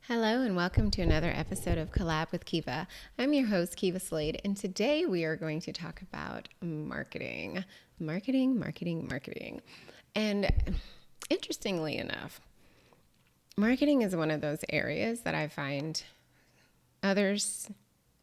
Hello and welcome to another episode of Collab with Kiva. I'm your host, Kiva Slade, and today we are going to talk about marketing. Marketing. And interestingly enough, marketing is one of those areas that I find others,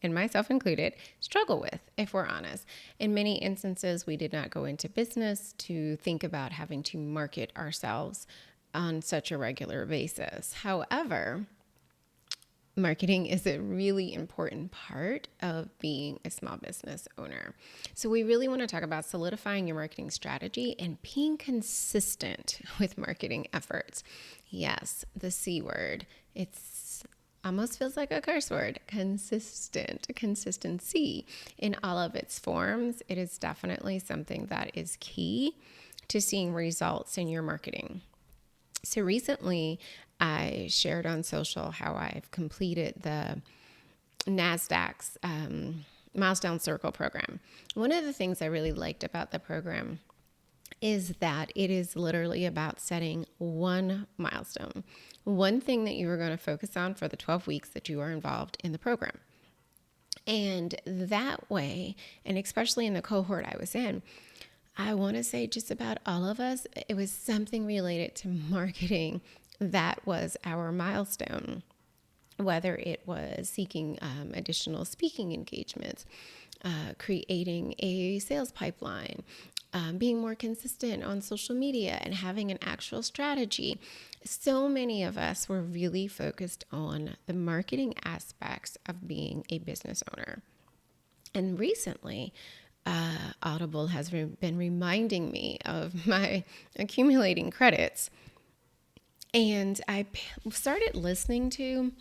and myself included, struggle with, if we're honest. In many instances, we did not go into business to think about having to market ourselves on such a regular basis. However, marketing is a really important part of being a small business owner. So we really want to talk about solidifying your marketing strategy and being consistent with marketing efforts. Yes, the C word. It's almost feels like a curse word. Consistency in all of its forms. It is definitely something that is key to seeing results in your marketing. So recently, I shared on social how I've completed the NASDAQ's Milestone Circle program. One of the things I really liked about the program is that it is literally about setting one milestone, one thing that you are going to focus on for the 12 weeks that you are involved in the program. And that way, and especially in the cohort I was in, I want to say just about all of us, it was something related to marketing that was our milestone, whether it was seeking additional speaking engagements, creating a sales pipeline, being more consistent on social media, and having an actual strategy. So many of us were really focused on the marketing aspects of being a business owner. And recently, Audible has been reminding me of my accumulating credits. And I started listening to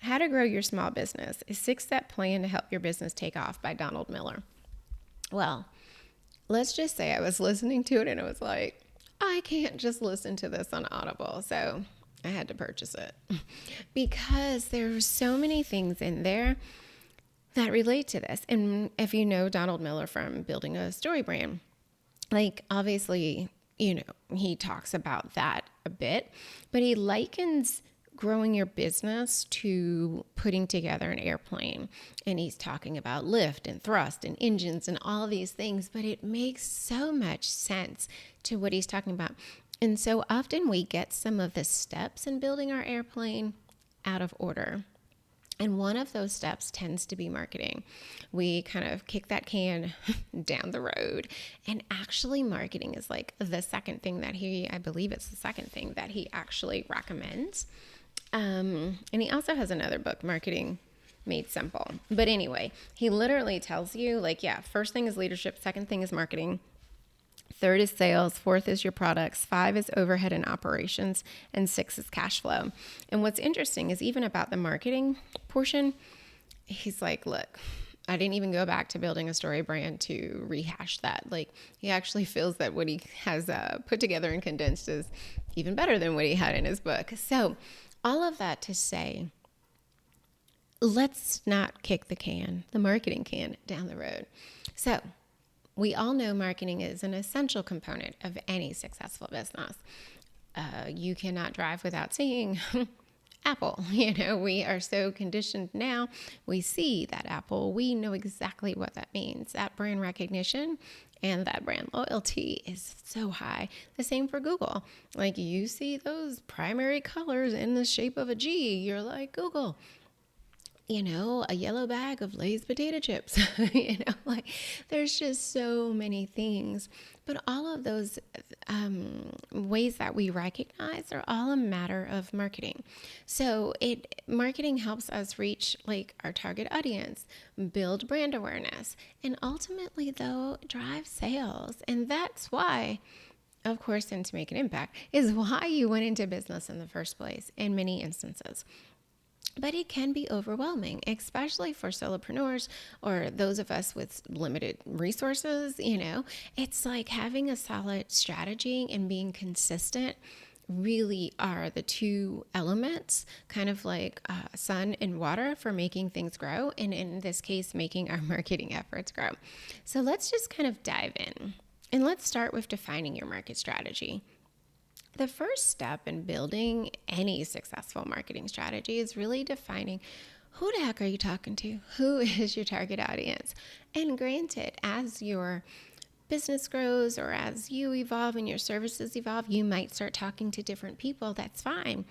How to Grow Your Small Business, a 6-step plan to help your business take off by Donald Miller. Well, let's just say I was listening to it and it was like, I can't just listen to this on Audible. So I had to purchase it because there are so many things in there that relate to this. And if you know Donald Miller from Building a Story Brand, like obviously, he talks about that a bit, but he likens growing your business to putting together an airplane. And he's talking about lift and thrust and engines and all of these things, but it makes so much sense to what he's talking about. And so often we get some of the steps in building our airplane out of order. And one of those steps tends to be marketing. We kind of kick that can down the road. And actually marketing is like the second thing that I believe it's the second thing that he actually recommends. And he also has another book, Marketing Made Simple. But anyway, he literally tells you first thing is leadership, second thing is marketing. Third is sales, fourth is your products, 5 is overhead and operations, and 6 is cash flow. And what's interesting is even about the marketing portion, he's like, look, I didn't even go back to Building a Story Brand to rehash that. Like, he actually feels that what he has put together and condensed is even better than what he had in his book. So all of that to say, let's not kick the marketing can down the road. So we all know marketing is an essential component of any successful business. You cannot drive without seeing Apple. We are so conditioned now. We see that Apple. We know exactly what that means. That brand recognition and that brand loyalty is so high. The same for Google. Like, you see those primary colors in the shape of a G, you're like, Google. A yellow bag of Lay's potato chips, there's just so many things. But all of those ways that we recognize are all a matter of marketing. So marketing helps us reach our target audience, build brand awareness, and ultimately, though, drive sales. And that's why, of course, and to make an impact, is why you went into business in the first place in many instances. But it can be overwhelming, especially for solopreneurs or those of us with limited resources. It's like having a solid strategy and being consistent really are the two elements, kind of like sun and water, for making things grow. And in this case, making our marketing efforts grow. So let's just kind of dive in. And let's start with defining your market strategy. The first step in building any successful marketing strategy is really defining who the heck are you talking to? Who is your target audience? And granted, as your business grows or as you evolve and your services evolve, you might start talking to different people. That's fine.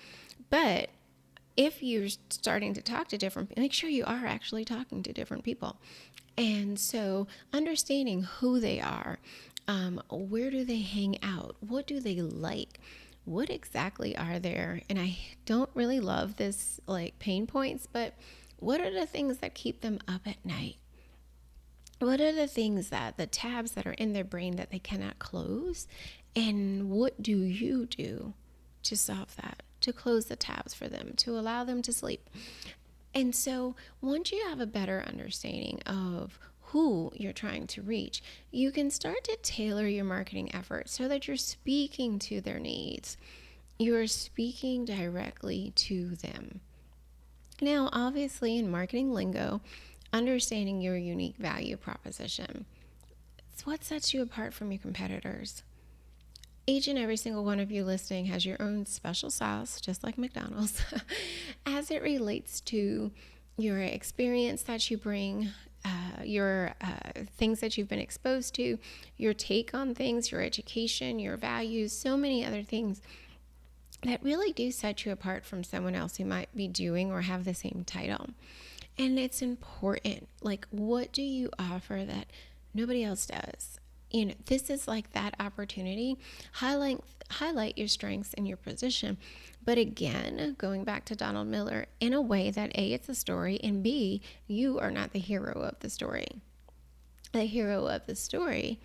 But if you're starting to talk to different people, make sure you are actually talking to different people. And so understanding who they are, where do they hang out? What do they like? What exactly are there? And I don't really love this like pain points, but what are the things that keep them up at night? What are the things that the tabs that are in their brain that they cannot close? And what do you do to solve that, to close the tabs for them, to allow them to sleep? And so once you have a better understanding of who you're trying to reach, you can start to tailor your marketing efforts so that you're speaking to their needs. You're speaking directly to them. Now, obviously, in marketing lingo, understanding your unique value proposition, it's what sets you apart from your competitors. Each and every single one of you listening has your own special sauce, just like McDonald's, as it relates to your experience that you bring, your things that you've been exposed to, your take on things, your education, your values, so many other things that really do set you apart from someone else who might be doing or have the same title. And it's important. Like, what do you offer that nobody else does? This is like that opportunity. Highlight your strengths and your position. But again, going back to Donald Miller, in a way that A, it's a story, and B, you are not the hero of the story. The hero of the story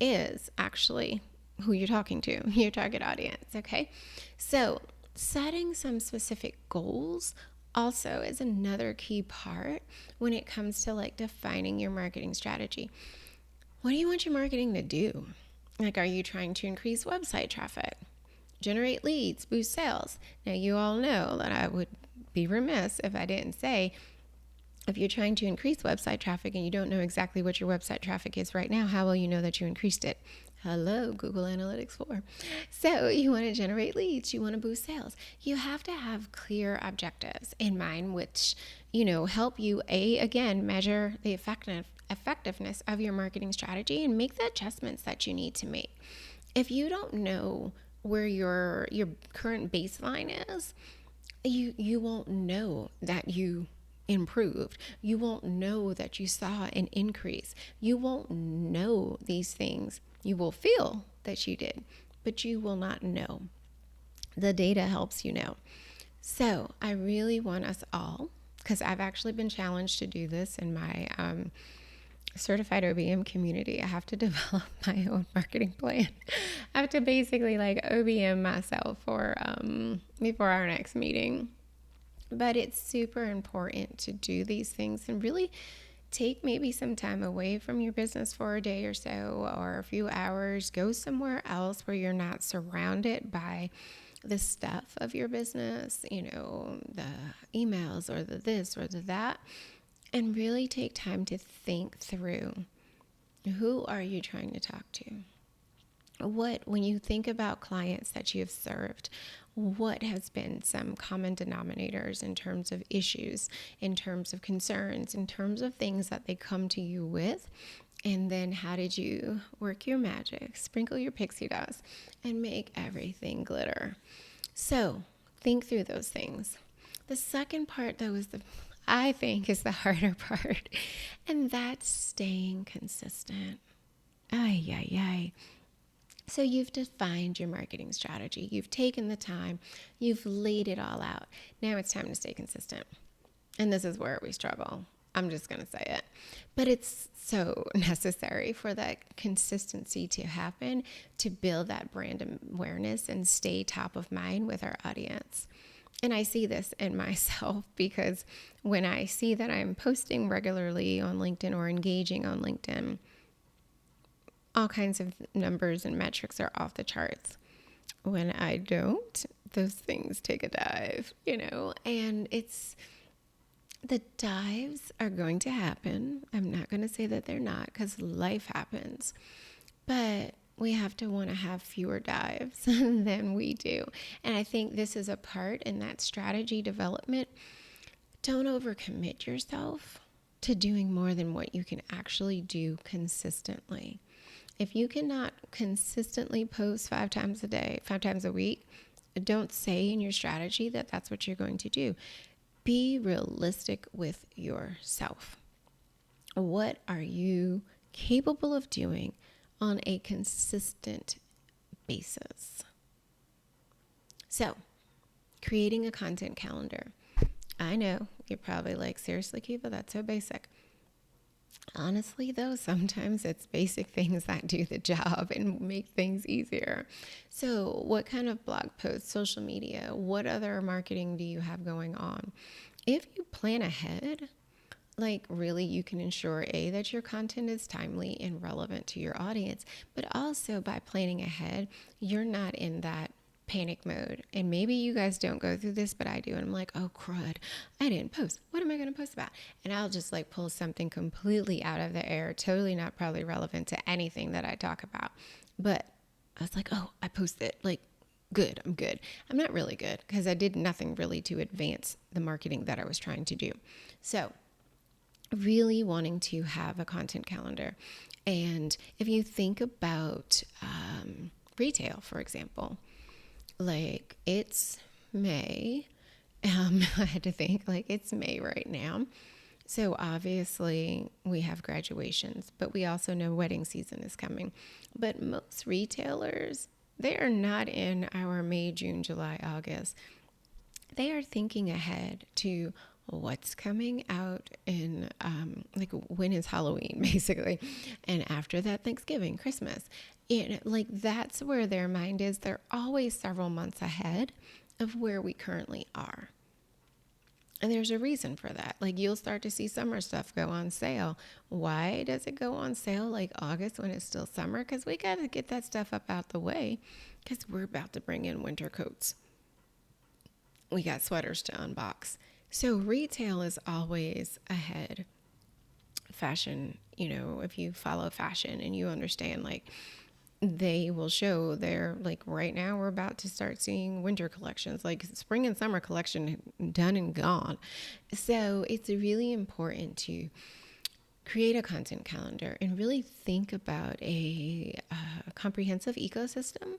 is actually who you're talking to, your target audience, okay? So setting some specific goals also is another key part when it comes to like defining your marketing strategy. What do you want your marketing to do? Like, are you trying to increase website traffic, generate leads, boost sales? Now, you all know that I would be remiss if I didn't say, if you're trying to increase website traffic and you don't know exactly what your website traffic is right now, how will you know that you increased it? Hello, Google Analytics 4. So you want to generate leads, you want to boost sales. You have to have clear objectives in mind, which, help you, again, measure the effectiveness of your marketing strategy and make the adjustments that you need to make. If you don't know where your current baseline is, you won't know that you improved. You won't know that you saw an increase. You won't know these things. You will feel that you did, but you will not know. The data helps you know. So I really want us all, because I've actually been challenged to do this in my certified OBM community. I have to develop my own marketing plan. I have to basically like OBM myself for before our next meeting. But it's super important to do these things and really take maybe some time away from your business for a day or so, or a few hours. Go somewhere else where you're not surrounded by the stuff of your business, the emails or the this or the that, and really take time to think through, who are you trying to talk to? When you think about clients that you have served, what has been some common denominators in terms of issues, in terms of concerns, in terms of things that they come to you with? And then how did you work your magic, sprinkle your pixie dust, and make everything glitter? So think through those things. The second part, though, I think is the harder part, and that's staying consistent. Ay, ay, ay. So you've defined your marketing strategy. You've taken the time. You've laid it all out. Now it's time to stay consistent. And this is where we struggle. I'm just going to say it. But it's so necessary for that consistency to happen, to build that brand awareness and stay top of mind with our audience. And I see this in myself, because when I see that I'm posting regularly on LinkedIn or engaging on LinkedIn, all kinds of numbers and metrics are off the charts. When I don't, those things take a dive, and the dives are going to happen. I'm not going to say that they're not, because life happens. But we have to want to have fewer dives than we do. And I think this is a part in that strategy development. Don't overcommit yourself to doing more than what you can actually do consistently. If you cannot consistently post 5 times a day, 5 times a week, don't say in your strategy that that's what you're going to do. Be realistic with yourself. What are you capable of doing on a consistent basis? So, creating a content calendar. I know you're probably like, seriously, Kiva, that's so basic. Honestly, though, sometimes it's basic things that do the job and make things easier. So, what kind of blog posts, social media, what other marketing do you have going on? If you plan ahead, like really you can ensure that your content is timely and relevant to your audience, but also by planning ahead, you're not in that panic mode. And maybe you guys don't go through this, but I do. And I'm like, oh crud, I didn't post. What am I going to post about? And I'll just like pull something completely out of the air, totally not probably relevant to anything that I talk about. But I was like, oh, I posted, like, good, I'm good. I'm not really good because I did nothing really to advance the marketing that I was trying to do. So really wanting to have a content calendar. And if you think about retail, for example, like it's May. I had to think like it's May right now. So obviously we have graduations, but we also know wedding season is coming. But most retailers, they are not in our May, June, July, August. They are thinking ahead to what's coming out in like when is Halloween basically, and after that Thanksgiving, Christmas. And like that's where their mind is. They're always several months ahead of where we currently are. And there's a reason for that. Like you'll start to see summer stuff go on sale. Why does it go on sale like August when it's still summer? Because we got to get that stuff up out the way because we're about to bring in winter coats. We got sweaters to unbox. So retail is always ahead. Fashion, if you follow fashion and you understand, like they will show their, like right now we're about to start seeing winter collections, like spring and summer collection done and gone. So it's really important to create a content calendar and really think about a comprehensive ecosystem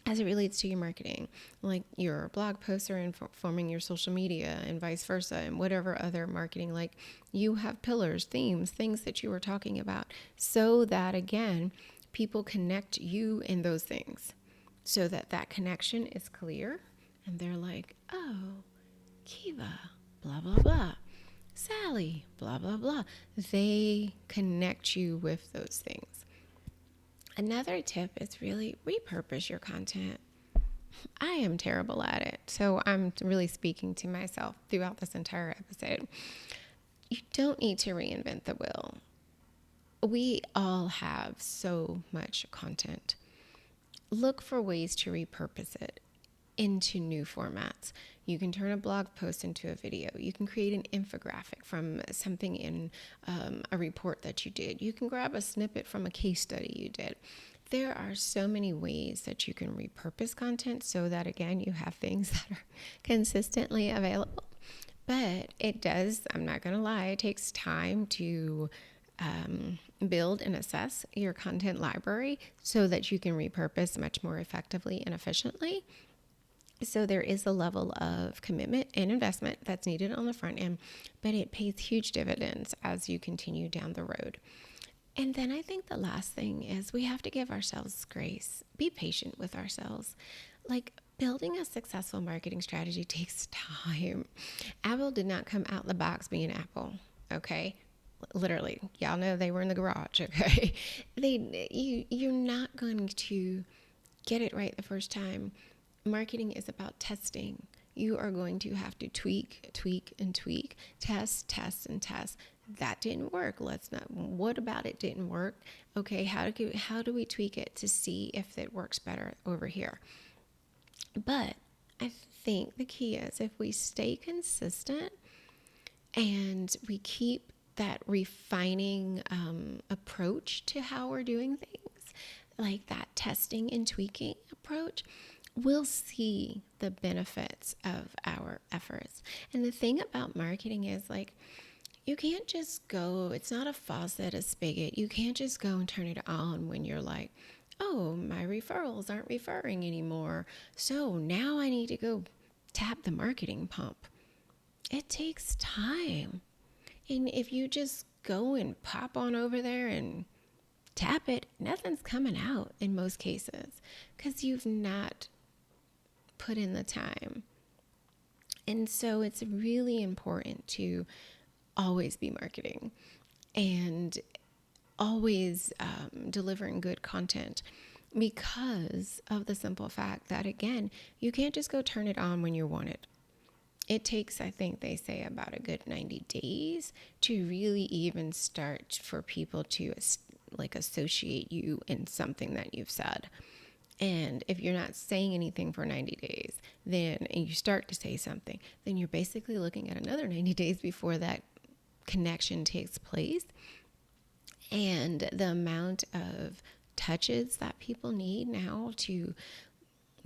as it relates to your marketing, like your blog posts are informing your social media and vice versa, and whatever other marketing, like you have pillars, themes, things that you were talking about, so that again, people connect you in those things so that that connection is clear and they're like, oh, Kiva, blah, blah, blah. Sally, blah, blah, blah. They connect you with those things. Another tip is really repurpose your content. I am terrible at it, so I'm really speaking to myself throughout this entire episode. You don't need to reinvent the wheel. We all have so much content. Look for ways to repurpose it into new formats. You can turn a blog post into a video. You can create an infographic from something in a report that you did. You can grab a snippet from a case study you did. There are so many ways that you can repurpose content so that, again, you have things that are consistently available. But it does, I'm not going to lie, it takes time to build and assess your content library so that you can repurpose much more effectively and efficiently. So there is a level of commitment and investment that's needed on the front end, but it pays huge dividends as you continue down the road. And then I think the last thing is we have to give ourselves grace. Be patient with ourselves. Like building a successful marketing strategy takes time. Apple did not come out the box being Apple, okay? Literally, y'all know they were in the garage, okay? You're not going to get it right the first time. Marketing is about testing. You are going to have to tweak, and tweak, test, and test. That didn't work. What about it didn't work? Okay, how do we tweak it to see if it works better over here? But I think the key is if we stay consistent and we keep that refining approach to how we're doing things, like that testing and tweaking approach, we'll see the benefits of our efforts. And the thing about marketing is like, you can't just go, it's not a faucet, a spigot. You can't just go and turn it on when you're like, oh, my referrals aren't referring anymore. So now I need to go tap the marketing pump. It takes time. And if you just go and pop on over there and tap it, nothing's coming out in most cases because you've not put in the time. And so it's really important to always be marketing and always delivering good content, because of the simple fact that, again, you can't just go turn it on when you want it. It takes, I think they say, about a good 90 days to really even start for people to like associate you in something that you've said. And if you're not saying anything for 90 days, then and you start to say something, then you're basically looking at another 90 days before that connection takes place. And the amount of touches that people need now to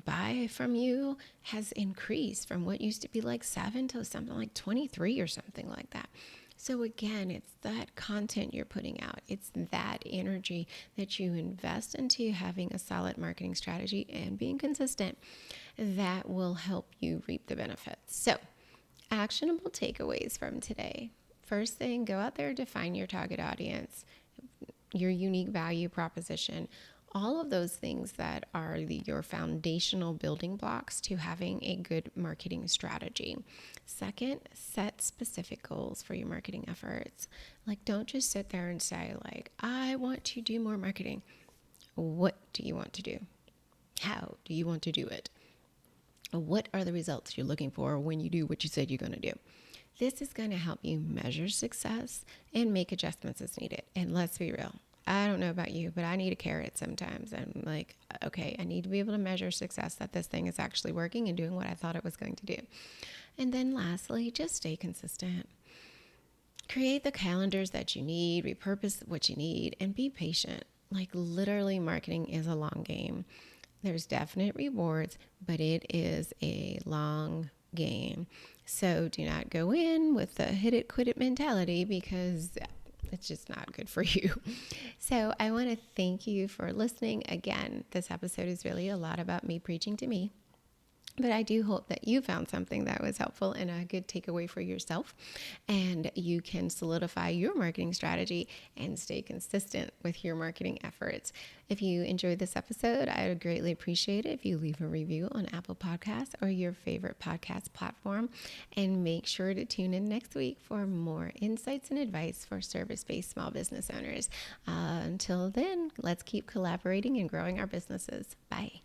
buy from you has increased from what used to be like 7 to something like 23 or something like that. So again, it's that content you're putting out. It's that energy that you invest into having a solid marketing strategy and being consistent that will help you reap the benefits. So, actionable takeaways from today. First thing, go out there, define your target audience, your unique value proposition, all of those things that are your foundational building blocks to having a good marketing strategy. Second, set specific goals for your marketing efforts. Like, don't just sit there and say, like, I want to do more marketing. What do you want to do? How do you want to do it? What are the results you're looking for when you do what you said you're going to do? This is going to help you measure success and make adjustments as needed. And let's be real. I don't know about you, but I need a carrot sometimes. I'm like, okay, I need to be able to measure success, that this thing is actually working and doing what I thought it was going to do. And then lastly, just stay consistent. Create the calendars that you need, repurpose what you need, and be patient. Like, literally, marketing is a long game. There's definite rewards, but it is a long game. So do not go in with the hit it, quit it mentality, because it's just not good for you. So I want to thank you for listening. Again, this episode is really a lot about me preaching to me. But I do hope that you found something that was helpful and a good takeaway for yourself, and you can solidify your marketing strategy and stay consistent with your marketing efforts. If you enjoyed this episode, I would greatly appreciate it if you leave a review on Apple Podcasts or your favorite podcast platform. And make sure to tune in next week for more insights and advice for service-based small business owners. Until then, let's keep collaborating and growing our businesses. Bye.